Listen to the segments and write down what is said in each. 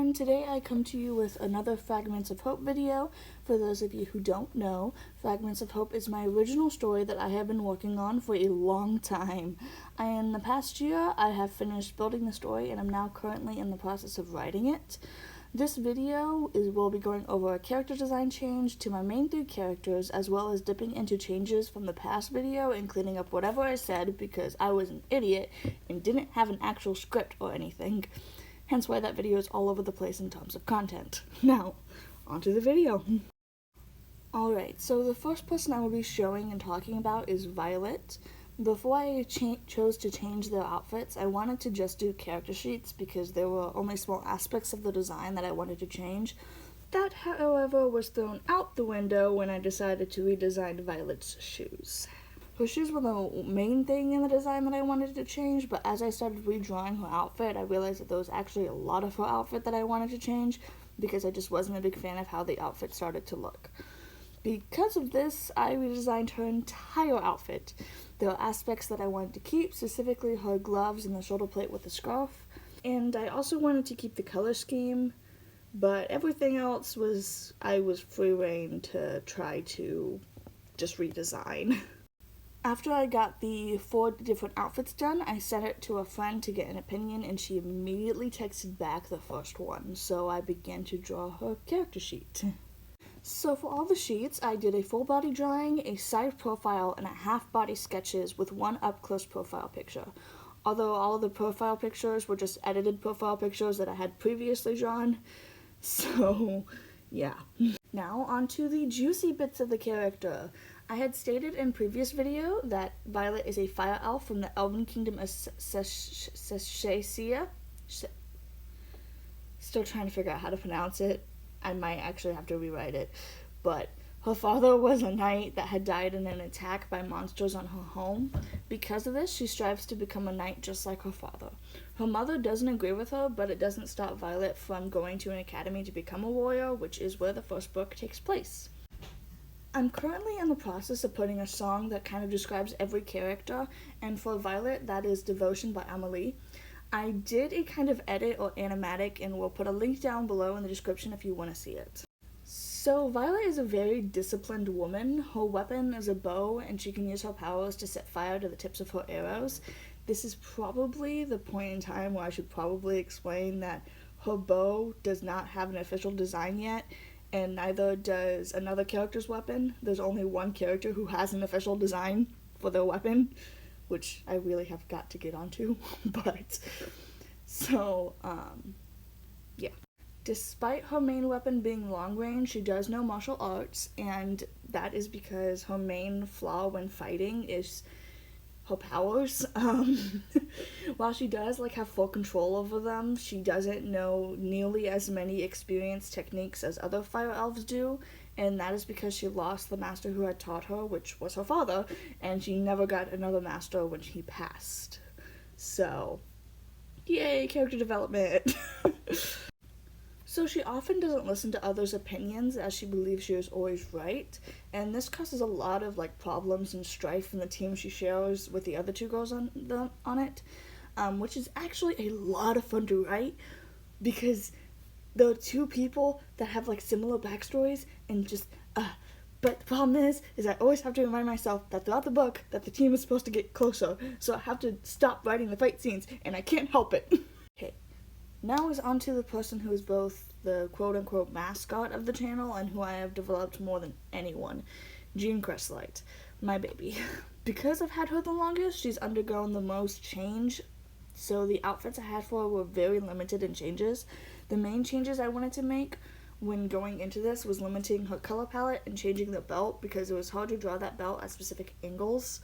and today I come to you with another Fragments of Hope video. For those of you who don't know, Fragments of Hope is my original story that I have been working on for a long time. In the past year, I have finished building the story and I'm now currently in the process of writing it. This video will be going over a character design change to my main three characters, as well as dipping into changes from the past video and cleaning up whatever I said because I was an idiot and didn't have an actual script or anything. Hence why that video is all over the place in terms of content. Now, onto the video. Alright, so the first person I will be showing and talking about is Violet. Before I chose to change their outfits, I wanted to just do character sheets because there were only small aspects of the design that I wanted to change. That, however, was thrown out the window when I decided to redesign Violet's shoes. Her shoes were the main thing in the design that I wanted to change, but as I started redrawing her outfit, I realized that there was actually a lot of her outfit that I wanted to change because I just wasn't a big fan of how the outfit started to look. Because of this, I redesigned her entire outfit. There are aspects that I wanted to keep, specifically her gloves and the shoulder plate with the scarf. And I also wanted to keep the color scheme, but everything else I was free rein to try to just redesign. After I got the 4 different outfits done, I sent it to a friend to get an opinion, and she immediately texted back the first one, so I began to draw her character sheet. So for all the sheets, I did a full body drawing, a side profile, and a half body sketches with one up close profile picture. Although all of the profile pictures were just edited profile pictures that I had previously drawn. So, yeah. Now onto the juicy bits of the character. I had stated in previous video that Violet is a fire elf from the Elven Kingdom of Seshacia. Still trying to figure out how to pronounce it. I might actually have to rewrite it. But her father was a knight that had died in an attack by monsters on her home. Because of this, she strives to become a knight just like her father. Her mother doesn't agree with her, but it doesn't stop Violet from going to an academy to become a warrior, which is where the first book takes place. I'm currently in the process of putting a song that kind of describes every character, and for Violet, that is Devotion by Amelie. I did a kind of edit or animatic, and we'll put a link down below in the description if you want to see it. So Violet is a very disciplined woman. Her weapon is a bow, and she can use her powers to set fire to the tips of her arrows. This is probably the point in time where I should probably explain that her bow does not have an official design yet, and neither does another character's weapon. There's only one character who has an official design for their weapon, which I really have got to get onto, but, so, yeah. Despite her main weapon being long range, she does know martial arts, and that is because her main flaw when fighting is her powers. While she does, have full control over them, she doesn't know nearly as many experienced techniques as other fire elves do, and that is because she lost the master who had taught her, which was her father, and she never got another master when he passed. So, yay, character development! So she often doesn't listen to others' opinions as she believes she is always right, and this causes a lot of problems and strife in the team she shares with the other 2 girls on it, which is actually a lot of fun to write because there are 2 people that have similar backstories and just but the problem is I always have to remind myself that throughout the book that the team is supposed to get closer, so I have to stop writing the fight scenes and I can't help it. Okay. Now is on to the person who is both the quote-unquote mascot of the channel and who I have developed more than anyone, Jean Crestlight, my baby. Because I've had her the longest, she's undergone the most change, so the outfits I had for her were very limited in changes. The main changes I wanted to make when going into this was limiting her color palette and changing the belt because it was hard to draw that belt at specific angles.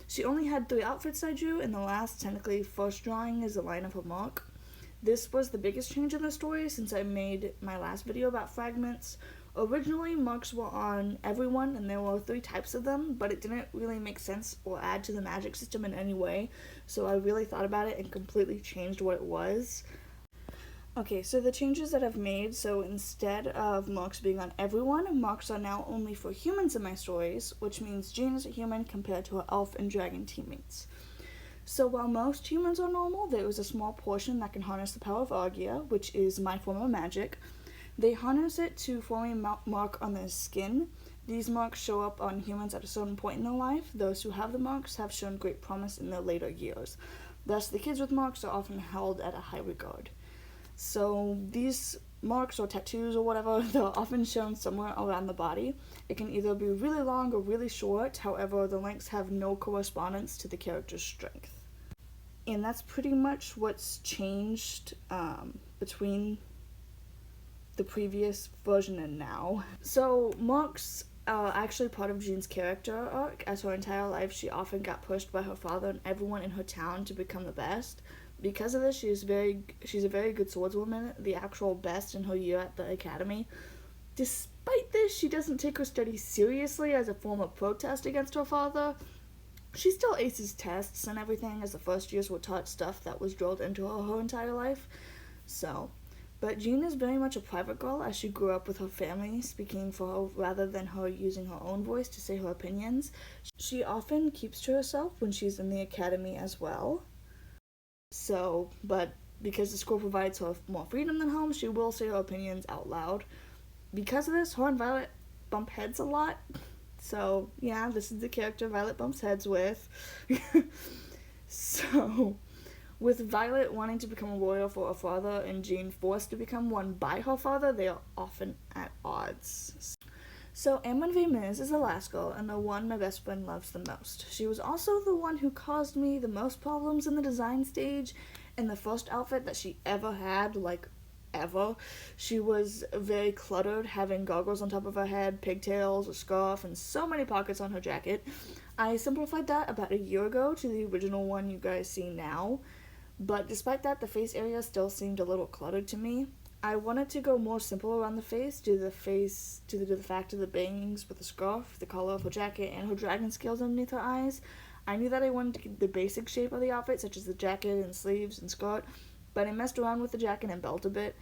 She only had 3 outfits I drew, and the last, technically first drawing, is the line of her mark. This was the biggest change in the story since I made my last video about fragments. Originally, marks were on everyone, and there were 3 types of them, but it didn't really make sense or add to the magic system in any way, so I really thought about it and completely changed what it was. Okay, so the changes that I've made, so instead of marks being on everyone, marks are now only for humans in my stories, which means Jean is a human compared to her elf and dragon teammates. So while most humans are normal, there is a small portion that can harness the power of Argia, which is my form of magic. They harness it to form a mark on their skin. These marks show up on humans at a certain point in their life. Those who have the marks have shown great promise in their later years. Thus, the kids with marks are often held at a high regard. So these marks or tattoos or whatever, they're often shown somewhere around the body. It can either be really long or really short, however, the lengths have no correspondence to the character's strength. And that's pretty much what's changed between the previous version and now. So marks are actually part of Jean's character arc. As her entire life, she often got pushed by her father and everyone in her town to become the best. Because of this, she's a very good swordswoman, the actual best in her year at the academy. Despite this, she doesn't take her studies seriously as a form of protest against her father. She still aces tests and everything, as the first years were taught stuff that was drilled into her entire life. But Jean is very much a private girl, as she grew up with her family speaking for her rather than her using her own voice to say her opinions. She often keeps to herself when she's in the academy as well. But because the school provides her more freedom than home, she will say her opinions out loud. Because of this, her and Violet bump heads a lot. So, yeah, this is the character Violet bumps heads with. So, with Violet wanting to become a warrior for her father and Jean forced to become one by her father, they are often at odds. So, Amon V. Miz is the last girl and the one my best friend loves the most. She was also the one who caused me the most problems in the design stage. In the first outfit that she ever had, ever. She was very cluttered, having goggles on top of her head, pigtails, a scarf, and so many pockets on her jacket. I simplified that about a year ago to the original one you guys see now, but despite that, the face area still seemed a little cluttered to me. I wanted to go more simple around the face, due to the fact of the bangs with the scarf, the color of her jacket, and her dragon scales underneath her eyes. I knew that I wanted to keep the basic shape of the outfit, such as the jacket and sleeves and skirt, but I messed around with the jacket and belt a bit.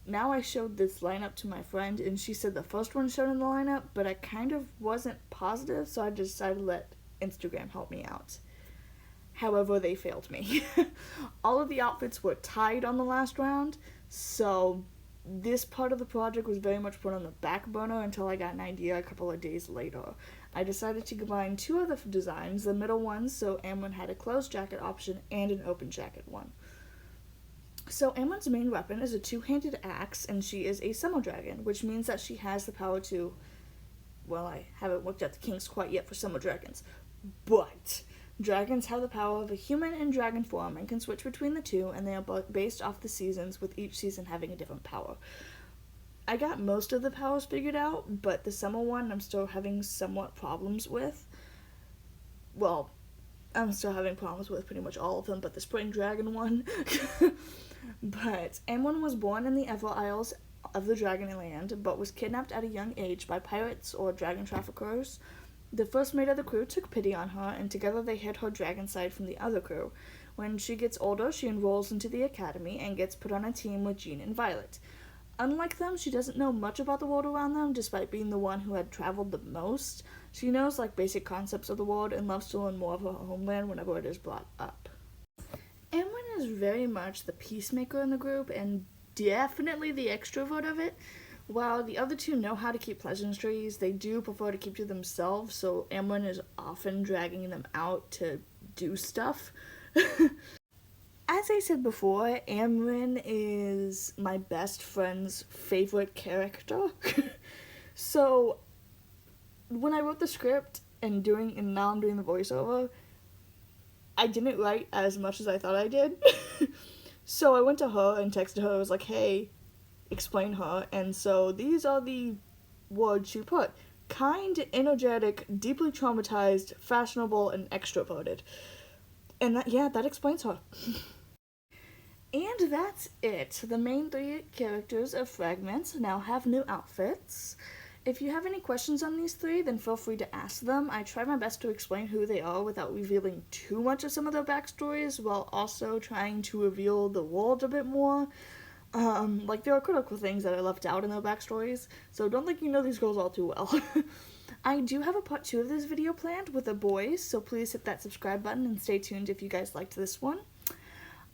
Now I showed this lineup to my friend, and she said the first one showed in the lineup, but I kind of wasn't positive, so I decided to let Instagram help me out. However, they failed me. All of the outfits were tied on the last round, so this part of the project was very much put on the back burner until I got an idea a couple of days later. I decided to combine two of the designs, the middle one, so Amon had a closed jacket option and an open jacket one. So Amon's main weapon is a two-handed axe, and she is a summer dragon, which means that she has the power to, well, I haven't looked at the kinks quite yet for summer dragons, but dragons have the power of a human and dragon form and can switch between the two, and they are both based off the seasons, with each season having a different power. I got most of the powers figured out, but the summer one I'm still having somewhat problems with. Well, I'm still having problems with pretty much all of them, but the spring dragon one. But Amon was born in the Ever Isles of the Dragonland, but was kidnapped at a young age by pirates or dragon traffickers. The first mate of the crew took pity on her, and together they hid her dragon side from the other crew. When she gets older, she enrolls into the academy and gets put on a team with Jean and Violet. Unlike them, she doesn't know much about the world around them, despite being the one who had traveled the most. She knows, basic concepts of the world and loves to learn more of her homeland whenever it is brought up. Amon is very much the peacemaker in the group and definitely the extrovert of it. While the other two know how to keep pleasantries, they do prefer to keep to themselves, so Amon is often dragging them out to do stuff. As I said before, Amon is my best friend's favorite character. So when I wrote the script and now I'm doing the voiceover, I didn't write as much as I thought I did. So I went to her and texted her. I was like, hey, explain her. And so these are the words she put. Kind, energetic, deeply traumatized, fashionable, and extroverted. And that explains her. And that's it. The main three characters of Fragments now have new outfits. If you have any questions on these three, then feel free to ask them. I try my best to explain who they are without revealing too much of some of their backstories, while also trying to reveal the world a bit more. There are critical things that are left out in their backstories, so don't think you know these girls all too well. I do have a part 2 of this video planned with the boys, so please hit that subscribe button and stay tuned if you guys liked this one.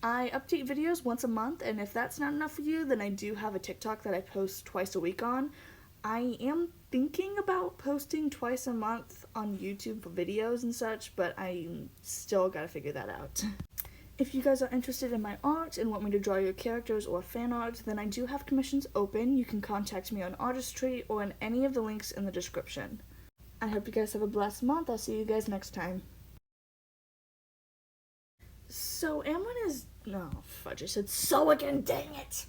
I update videos once a month, and if that's not enough for you, then I do have a TikTok that I post twice a week on. I am thinking about posting twice a month on YouTube for videos and such, but I still gotta figure that out. If you guys are interested in my art and want me to draw your characters or fan art, then I do have commissions open. You can contact me on Artistry or in any of the links in the description. I hope you guys have a blessed month. I'll see you guys next time. So Amwyn is... No, fudge, I said so again, dang it!